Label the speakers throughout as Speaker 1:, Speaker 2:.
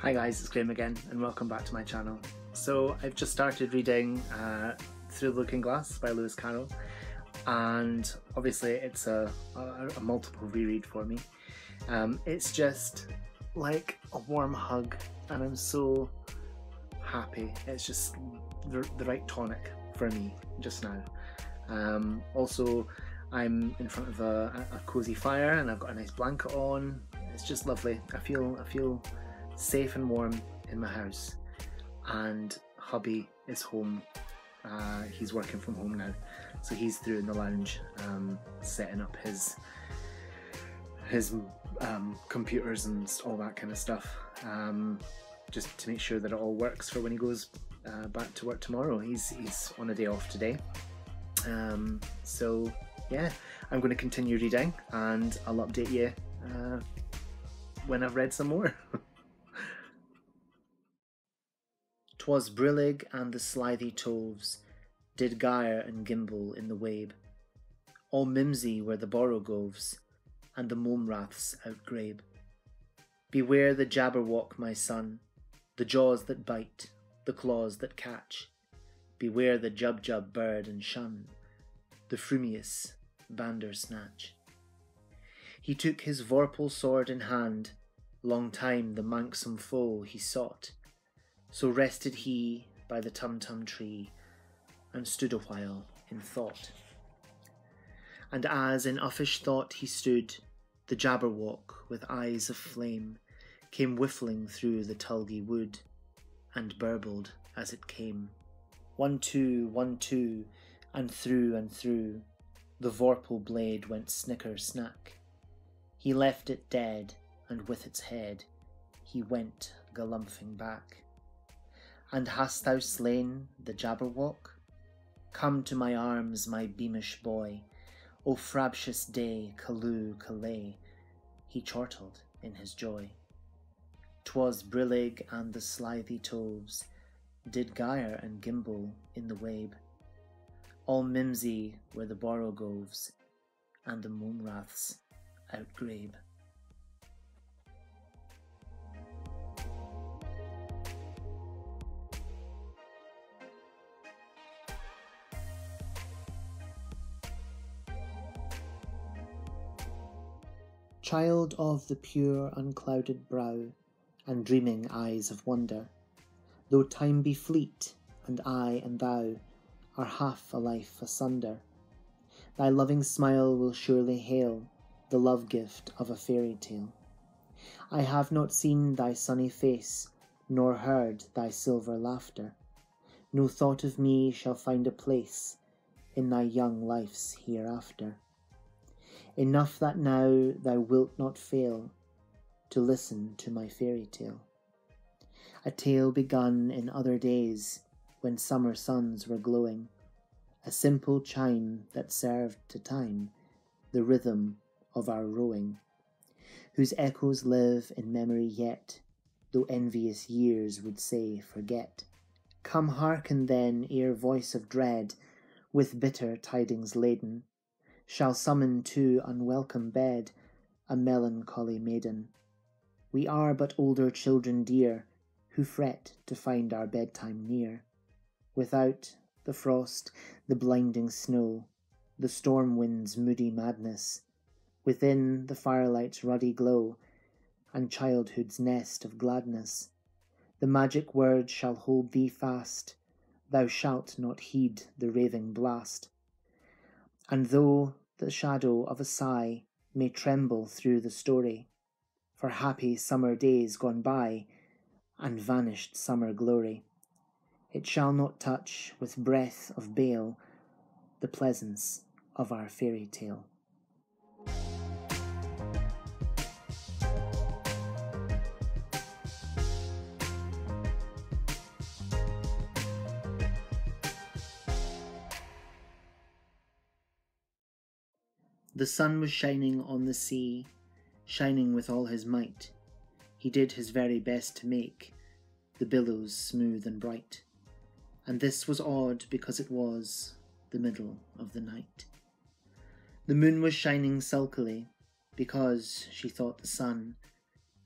Speaker 1: Hi guys, it's Graham again and welcome back to my channel. So I've just started reading Through the Looking Glass by Carroll, and obviously it's a multiple reread for me. It's just like a warm hug and I'm so happy. It's just the right tonic for me just now. Also, I'm in front of a cozy fire and I've got a nice blanket on. It's just lovely. I feel safe and warm in my house, and hubby is home. He's working from home now, so he's through in the lounge setting up his computers and all that kind of stuff, just to make sure that it all works for when he goes back to work tomorrow. He's on a day off today, so yeah, I'm going to continue reading and I'll update you when I've read some more. 'Twas brillig and the slithy toves did gyre and gimble in the wabe. All mimsy were the borogoves, and the momraths outgrabe. Beware the jabberwock, my son, the jaws that bite, the claws that catch. Beware the jubjub bird and shun, the frumious bandersnatch. He took his vorpal sword in hand, long time the manxome foe he sought. So rested he by the tum-tum tree, and stood a while in thought. And as in uffish thought he stood, the jabberwock with eyes of flame came whiffling through the tulgey wood, and burbled as it came. 1, 2, 1, 2, and through, the vorpal blade went snicker-snack. He left it dead, and with its head he went galumphing back. And hast thou slain the jabberwock? Come to my arms, my beamish boy, O frabtious day, calloo, callay, he chortled in his joy. 'Twas brillig and the slithy toves did gyre and gimble in the wabe. All mimsy were the borogoves, and the momraths outgrabe. Child of the pure unclouded brow and dreaming eyes of wonder, though time be fleet and I and thou are half a life asunder, thy loving smile will surely hail the love gift of a fairy tale. I have not seen thy sunny face, nor heard thy silver laughter. No thought of me shall find a place in thy young life's hereafter. Enough that now thou wilt not fail to listen to my fairy tale, a tale begun in other days when summer suns were glowing, a simple chime that served to time the rhythm of our rowing, whose echoes live in memory yet, though envious years would say forget. Come hearken then, ere voice of dread, with bitter tidings laden, shall summon to unwelcome bed a melancholy maiden. We are but older children dear, who fret to find our bedtime near. Without, the frost, the blinding snow, the storm wind's moody madness, within, the firelight's ruddy glow, and childhood's nest of gladness. The magic word shall hold thee fast, thou shalt not heed the raving blast. And though the shadow of a sigh may tremble through the story, for happy summer days gone by, and vanished summer glory, it shall not touch with breath of bale the pleasance of our fairy tale. The sun was shining on the sea, shining with all his might. He did his very best to make the billows smooth and bright. And this was odd because it was the middle of the night. The moon was shining sulkily because she thought the sun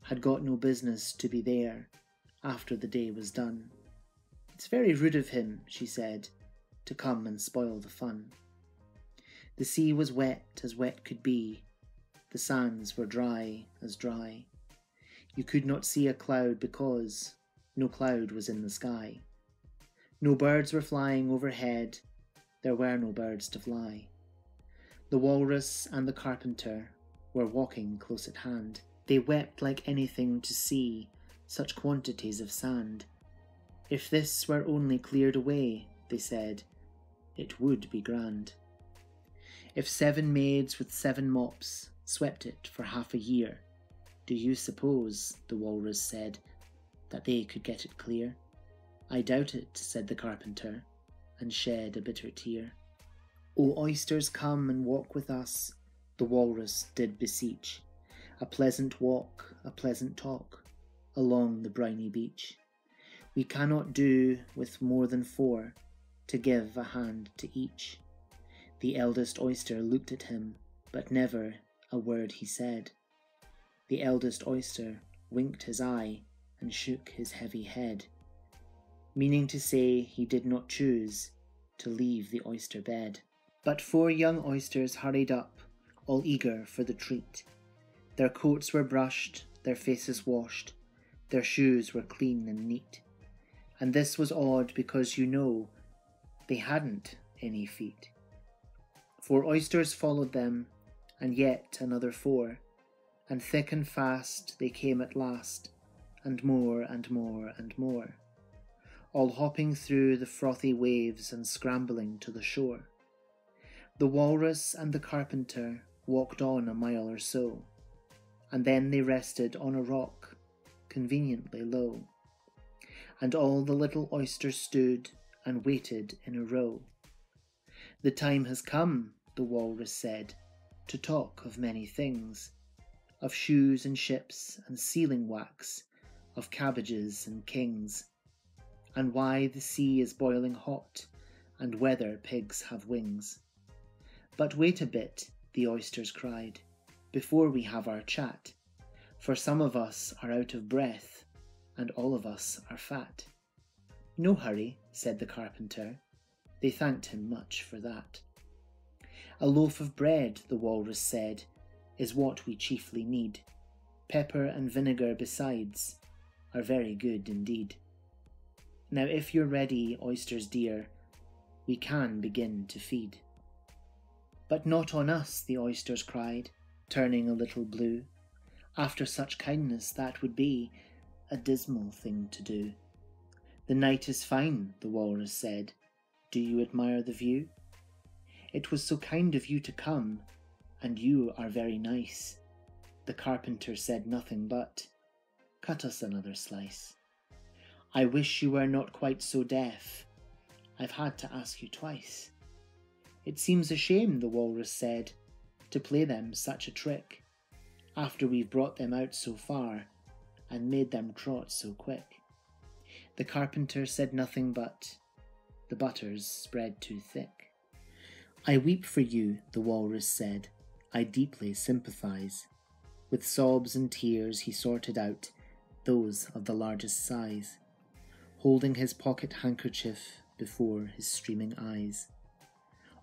Speaker 1: had got no business to be there, after the day was done. "It's very rude of him," she said, "to come and spoil the fun." The sea was wet as wet could be, the sands were dry as dry. You could not see a cloud because no cloud was in the sky. No birds were flying overhead, there were no birds to fly. The walrus and the carpenter were walking close at hand. They wept like anything to see such quantities of sand. "If this were only cleared away," they said, "it would be grand." "If 7 maids with 7 mops swept it for half a year, do you suppose," the walrus said, "that they could get it clear?" "I doubt it," said the carpenter, and shed a bitter tear. "O oysters, come and walk with us," the walrus did beseech, "a pleasant walk, a pleasant talk, along the briny beach. We cannot do with more than 4, to give a hand to each." The eldest oyster looked at him, but never a word he said. The eldest oyster winked his eye and shook his heavy head, meaning to say he did not choose to leave the oyster bed. But 4 young oysters hurried up, all eager for the treat. Their coats were brushed, their faces washed, their shoes were clean and neat. And this was odd because, you know, they hadn't any feet. 4 oysters followed them, and yet another 4, and thick and fast they came at last, and more and more and more, all hopping through the frothy waves and scrambling to the shore. The walrus and the carpenter walked on a mile or so, and then they rested on a rock, conveniently low, and all the little oysters stood and waited in a row. "The time has come," the walrus said, "to talk of many things, of shoes and ships and sealing wax, of cabbages and kings, and why the sea is boiling hot, and whether pigs have wings." "But wait a bit," the oysters cried, "before we have our chat, for some of us are out of breath, and all of us are fat." "No hurry," said the carpenter. They thanked him much for that. "A loaf of bread," the walrus said, "is what we chiefly need. Pepper and vinegar besides are very good indeed. Now if you're ready, oysters dear, we can begin to feed." "But not on us," the oysters cried, turning a little blue. "After such kindness that would be a dismal thing to do." "The night is fine," the walrus said. "Do you admire the view? It was so kind of you to come, and you are very nice." The carpenter said nothing but, "Cut us another slice." "I wish you were not quite so deaf. I've had to ask you twice." "It seems a shame," the walrus said, "to play them such a trick, after we've brought them out so far, and made them trot so quick." The carpenter said nothing but, "The butter's spread too thick." "I weep for you," the walrus said, "I deeply sympathize." With sobs and tears he sorted out those of the largest size, holding his pocket handkerchief before his streaming eyes.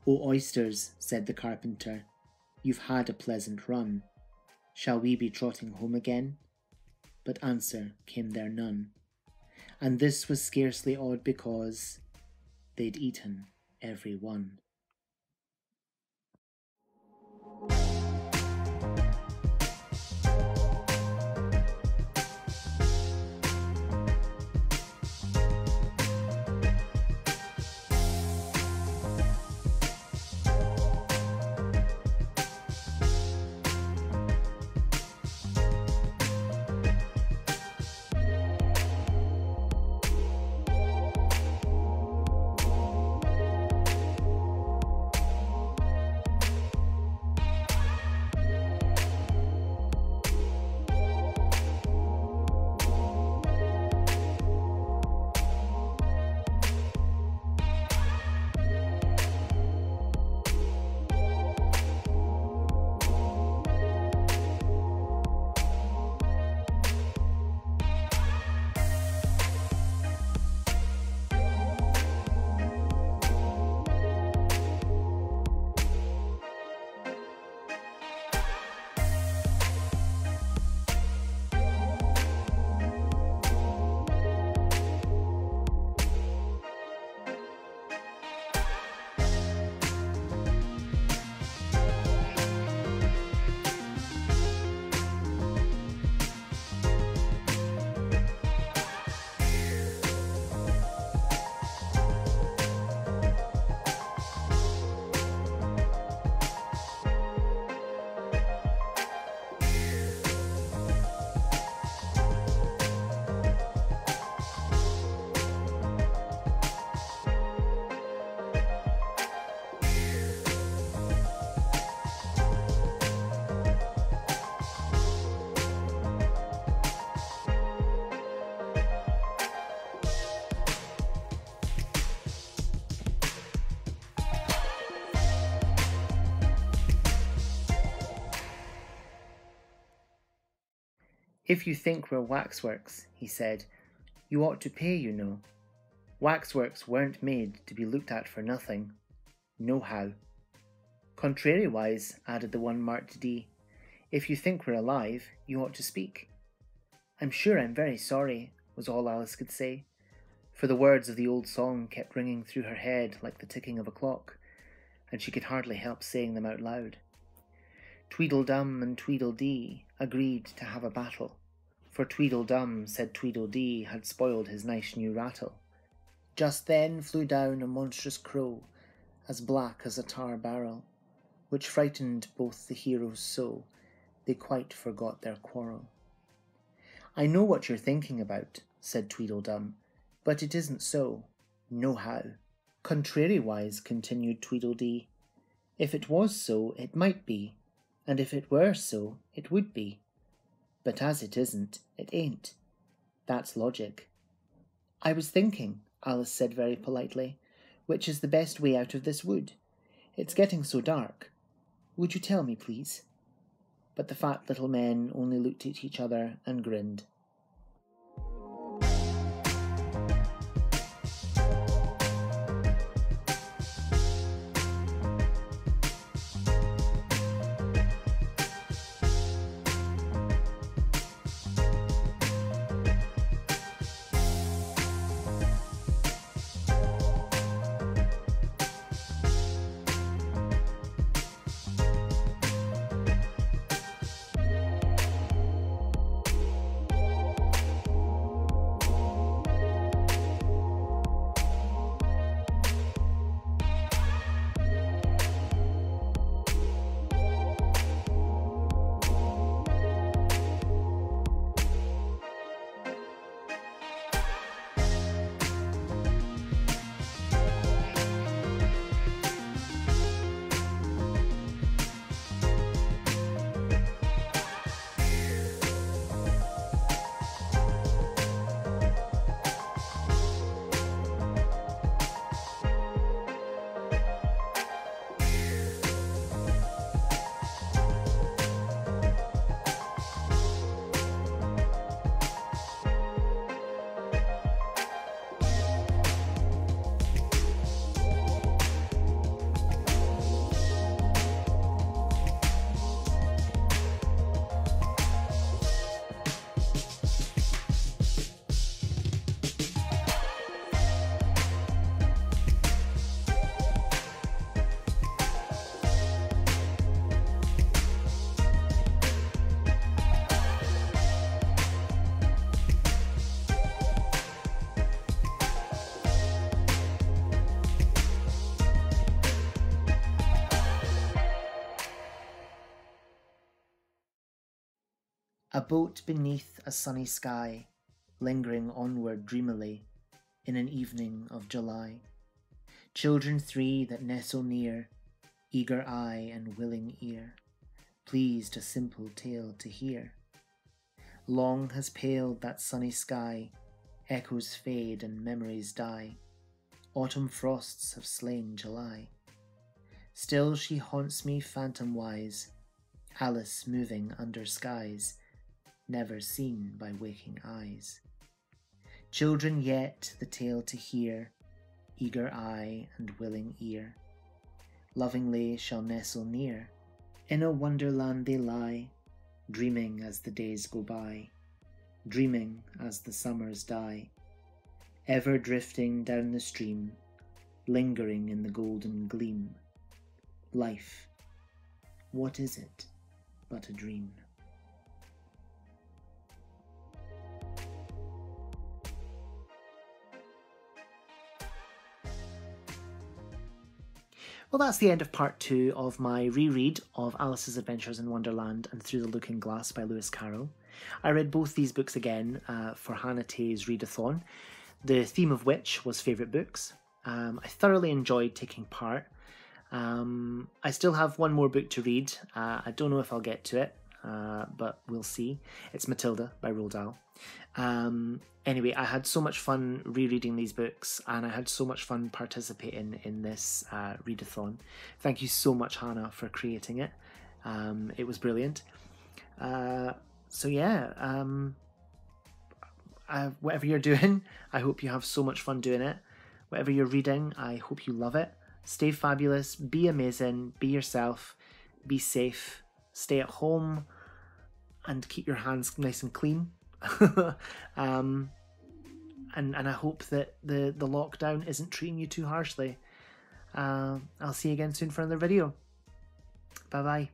Speaker 1: "O oysters," said the carpenter, "you've had a pleasant run. Shall we be trotting home again?" But answer came there none. And this was scarcely odd because they'd eaten every one. "If you think we're waxworks," he said, "you ought to pay, you know. Waxworks weren't made to be looked at for nothing. Nohow." "Contrariwise," added the one marked D, "if you think we're alive, you ought to speak." "I'm sure I'm very sorry," was all Alice could say, for the words of the old song kept ringing through her head like the ticking of a clock, and she could hardly help saying them out loud. Tweedledum and Tweedledee agreed to have a battle, for Tweedledum said Tweedledee had spoiled his nice new rattle. Just then flew down a monstrous crow, as black as a tar barrel, which frightened both the heroes so, they quite forgot their quarrel. "I know what you're thinking about," said Tweedledum, "but it isn't so, nohow." "Contrariwise," continued Tweedledee, "if it was so, it might be, and if it were so, it would be. But as it isn't, it ain't. That's logic." "I was thinking," Alice said very politely, "which is the best way out of this wood. It's getting so dark. Would you tell me, please?" But the fat little men only looked at each other and grinned. A boat beneath a sunny sky, lingering onward dreamily, in an evening of July. Children three that nestle near, eager eye and willing ear, pleased a simple tale to hear. Long has paled that sunny sky, echoes fade and memories die, autumn frosts have slain July. Still she haunts me phantom-wise, Alice moving under skies, never seen by waking eyes. Children yet the tale to hear, eager eye and willing ear, lovingly shall nestle near. In a wonderland they lie, dreaming as the days go by, dreaming as the summers die, ever drifting down the stream, lingering in the golden gleam. Life, what is it but a dream? Well, that's the end of part 2 of my reread of Alice's Adventures in Wonderland and Through the Looking Glass by Lewis Carroll. I read both these books again for Hannah Tay's Readathon, the theme of which was favourite books. I thoroughly enjoyed taking part. I still have one more book to read. I don't know if I'll get to it, but we'll see. It's Matilda by Roald Dahl. Anyway, I had so much fun rereading these books, and I had so much fun participating in this readathon. Thank you so much, Hannah, for creating it. It was brilliant. So yeah, whatever you're doing, I hope you have so much fun doing it. Whatever you're reading, I hope you love it. Stay fabulous, be amazing, be yourself, be safe, stay at home, and keep your hands nice and clean. And I hope that the lockdown isn't treating you too harshly. I'll see you again soon for another video. Bye bye.